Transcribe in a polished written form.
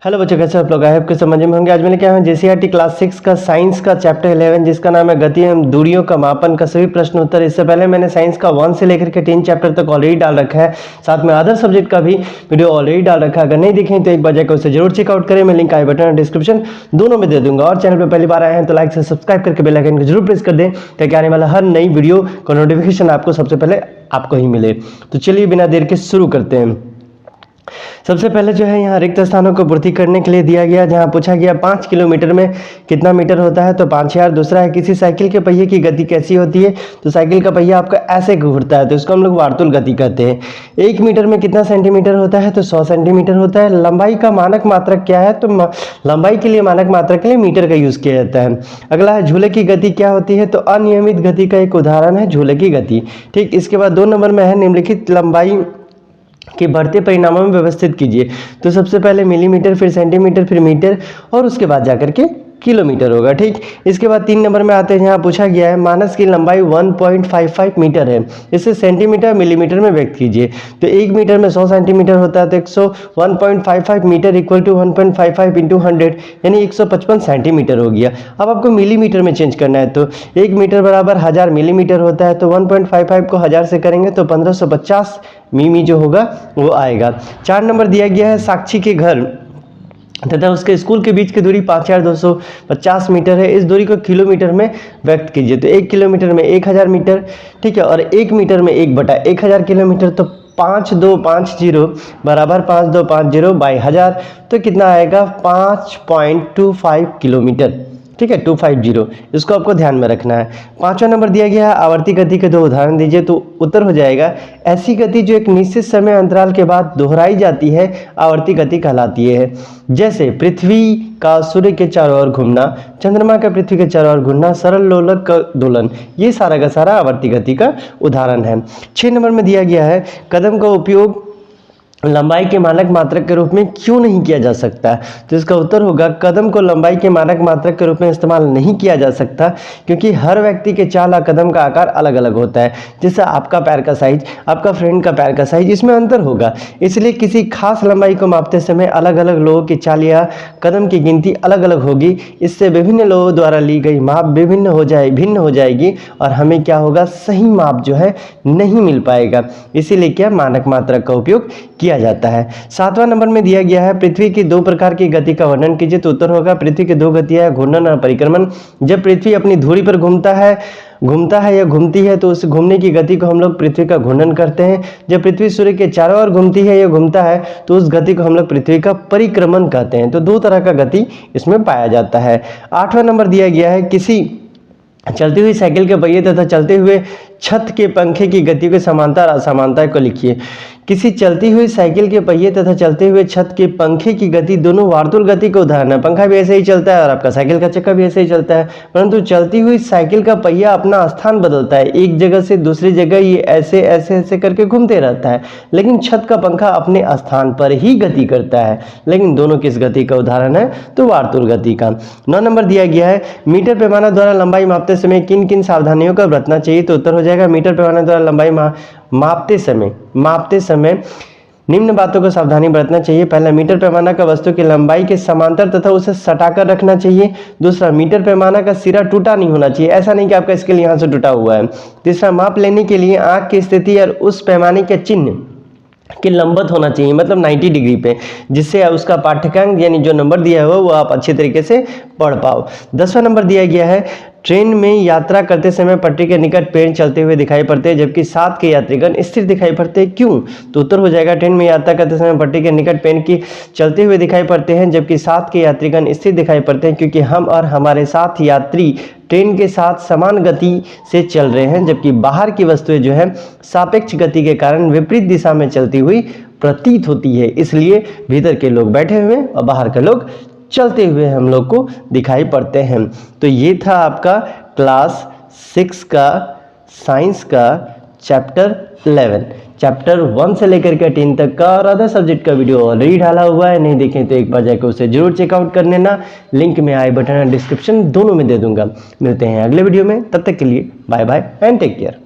Hello बच्चों, कैसे आप लोग? आई होप कि समझ में होंगे। आज मैंने क्या है जेसीईआरटी क्लास 6 का साइंस का चैप्टर 11 जिसका नाम है गति एवं दूरियों का मापन का सभी प्रश्न उत्तर। इससे पहले मैंने साइंस का 1 से लेकर के 10 चैप्टर तक ऑलरेडी डाल रखा है, साथ में अदर सब्जेक्ट का भी वीडियो ऑलरेडी डाल रखा है। अगर नहीं देखें तो एक बार जाकर उसे जरूर चेकआउट करें। मैं लिंक आई बटन और डिस्क्रिप्शन दोनों में दे दूंगा। और चैनल पर पहली बार आए हैं तो लाइक से सब्सक्राइब करके बेल आइकन को जरूर प्रेस कर दें ताकि आने वाला हर नई वीडियो का नोटिफिकेशन आपको सबसे पहले आपको ही मिले। तो चलिए बिना देर के शुरू करते हैं। सबसे पहले जो है यहाँ रिक्त स्थानों को पूर्ति करने के लिए दिया गया, जहाँ पूछा गया 5 किलोमीटर में कितना मीटर होता है, तो 5000। दूसरा है किसी साइकिल के पहिए की गति कैसी होती है, तो साइकिल का पहिया आपका ऐसे घूरता है तो इसको हम लोग वार्तुल गति कहते हैं। 1 मीटर में कितना सेंटीमीटर होता है, तो 100 सेंटीमीटर होता है। लंबाई का मानक मात्रक क्या है, तो लंबाई के लिए मानक मात्रक के लिए मीटर का यूज किया जाता है। अगला है झूले की गति क्या होती है, तो अनियमित गति का एक उदाहरण है झूले की गति। ठीक, इसके बाद 2 नंबर में है निम्नलिखित लंबाई के बढ़ते परिणामों में व्यवस्थित कीजिए। तो सबसे पहले मिलीमीटर, फिर सेंटीमीटर, फिर मीटर और उसके बाद जाकर के किलोमीटर होगा। ठीक, इसके बाद 3 नंबर में आते हैं, यहाँ पूछा गया है मानस की लंबाई 1.55 मीटर है, इसे सेंटीमीटर मिलीमीटर में व्यक्त कीजिए। तो 1 मीटर में 100 सेंटीमीटर होता है, तो 1.55 मीटर इक्वल टू 1.55 इंटू 100 यानी 155 सेंटीमीटर हो गया। अब आपको मिलीमीटर में चेंज करना है, तो 1 मीटर बराबर 1000 मिलीमीटर होता है, तो 1.55 को 1000 से करेंगे तो 1550 मिमी जो होगा वो आएगा। 4 नंबर दिया गया है साक्षी के घर तथा उसके स्कूल के बीच की दूरी 5250 मीटर है, इस दूरी को किलोमीटर में व्यक्त कीजिए। तो 1 किलोमीटर में 1000 मीटर, ठीक है, और 1 मीटर में 1/1000 किलोमीटर, तो 5250 बराबर 5250 बाई 1000, तो कितना आएगा 5.25 किलोमीटर। ठीक है, 250, इसको आपको ध्यान में रखना है। 5वां नंबर दिया गया है आवर्ती गति के 2 उदाहरण दीजिए। तो उत्तर हो जाएगा ऐसी गति जो एक निश्चित समय अंतराल के बाद दोहराई जाती है आवर्ती गति कहलाती है। जैसे पृथ्वी का सूर्य के चारों ओर घूमना, चंद्रमा का पृथ्वी के चारों ओर घूमना, सरल लोलक का दोलन, ये सारा का सारा आवर्ती गति का उदाहरण है। 6 नंबर में दिया गया है कदम का उपयोग लंबाई के मानक मात्रक के रूप में क्यों नहीं किया जा सकता, तो इसका उत्तर होगा कदम को लंबाई के मानक मात्रक के रूप में इस्तेमाल नहीं किया जा सकता क्योंकि हर व्यक्ति के चाल या कदम का आकार अलग अलग होता है। जैसे आपका पैर का साइज, आपका फ्रेंड का पैर का साइज, इसमें अंतर होगा, इसलिए किसी खास लंबाई को मापते समय अलग अलग लोगों की चाल या कदम की गिनती अलग अलग होगी। इससे विभिन्न लोगों द्वारा ली गई माप भिन्न हो जाएगी और हमें क्या होगा, सही माप जो है नहीं मिल पाएगा। इसीलिए क्या मानक मात्रक का उपयोग किया जाता है। 7वां नंबर में दिया गया है पृथ्वी की 2 प्रकार की गति का वर्णन कीजिए। तो उत्तर होगा पृथ्वी की 2 गतियां, घूर्णन और परिक्रमण। जब पृथ्वी अपनी धुरी पर घूमता है या घूमती है तो उस घूमने की गति को हम लोग पृथ्वी का घूर्णन करते हैं। जब पृथ्वी सूर्य के चारों ओर घूमती है या घूमता है तो उस गति को हम लोग पृथ्वी का परिक्रमण कहते हैं। तो 2 तरह का गति इसमें पाया जाता है। 8वां नंबर दिया गया है किसी चलती हुई साइकिल के पहिए तथा चलते हुए छत के पंखे की गति के समानता और असमानता को लिखिए। किसी चलती हुई साइकिल के पहिए तथा चलते हुए छत के पंखे की गति दोनों वार्तुल गति का उदाहरण है। पंखा भी ऐसे ही चलता है और आपका साइकिल का चक्का भी ऐसे ही चलता है, परंतु चलती हुई साइकिल का पहिया अपना स्थान बदलता है, एक जगह से दूसरी जगह ये ऐसे ऐसे ऐसे करके घूमते रहता है, लेकिन छत का पंखा अपने स्थान पर ही गति करता है। लेकिन दोनों किस गति का उदाहरण है, तो वार्तुल गति का। 9 नंबर दिया गया है मीटर पैमाना द्वारा लंबाई मापते समय किन किन सावधानियों का बरतना चाहिए। तो उत्तर हो जाएगा मीटर पैमाना द्वारा लंबाई मापते समय निम्न बातों को सावधानी बरतना चाहिए। पहला, मीटर पैमाना का वस्तु की लंबाई के समांतर तथा उसे सटाकर रखना चाहिए। दूसरा, मीटर पैमाना का सिरा टूटा नहीं होना चाहिए, ऐसा नहीं कि आपका स्केल यहाँ से टूटा हुआ है। तीसरा, माप लेने के लिए आंख की स्थिति और उस पैमाने के चिन्ह कि लंबवत होना चाहिए, मतलब 90 डिग्री पे, जिससे उसका पाठ्यांक यानी जो नंबर दिया है वो आप अच्छे तरीके से पढ़ पाओ। 10वां नंबर दिया गया है ट्रेन में यात्रा करते समय पटरी के निकट पेड़ चलते हुए दिखाई पड़ते हैं जबकि साथ के यात्रीगण स्थिर दिखाई पड़ते हैं, क्यों। तो उत्तर हो जाएगा ट्रेन में यात्रा करते समय पटरी के निकट पेड़ की चलते हुए दिखाई पड़ते हैं जबकि साथ के यात्रीगण स्थिर दिखाई पड़ते हैं क्योंकि हम और हमारे साथ यात्री ट्रेन के साथ समान गति से चल रहे हैं, जबकि बाहर की वस्तुएं जो है सापेक्ष गति के कारण विपरीत दिशा में चलती हुई प्रतीत होती है, इसलिए भीतर के लोग बैठे हुए और बाहर के लोग चलते हुए हम लोग को दिखाई पड़ते हैं। तो ये था आपका क्लास 6 का साइंस का चैप्टर 11। चैप्टर 1 से लेकर के 10 तक का और अदर सब्जेक्ट का वीडियो ऑलरेडी डाला हुआ है, नहीं देखें तो एक बार जाकर उसे जरूर चेकआउट कर लेना। लिंक में आई बटन और डिस्क्रिप्शन दोनों में दे दूंगा। मिलते हैं अगले वीडियो में, तब तक के लिए bye bye and take care.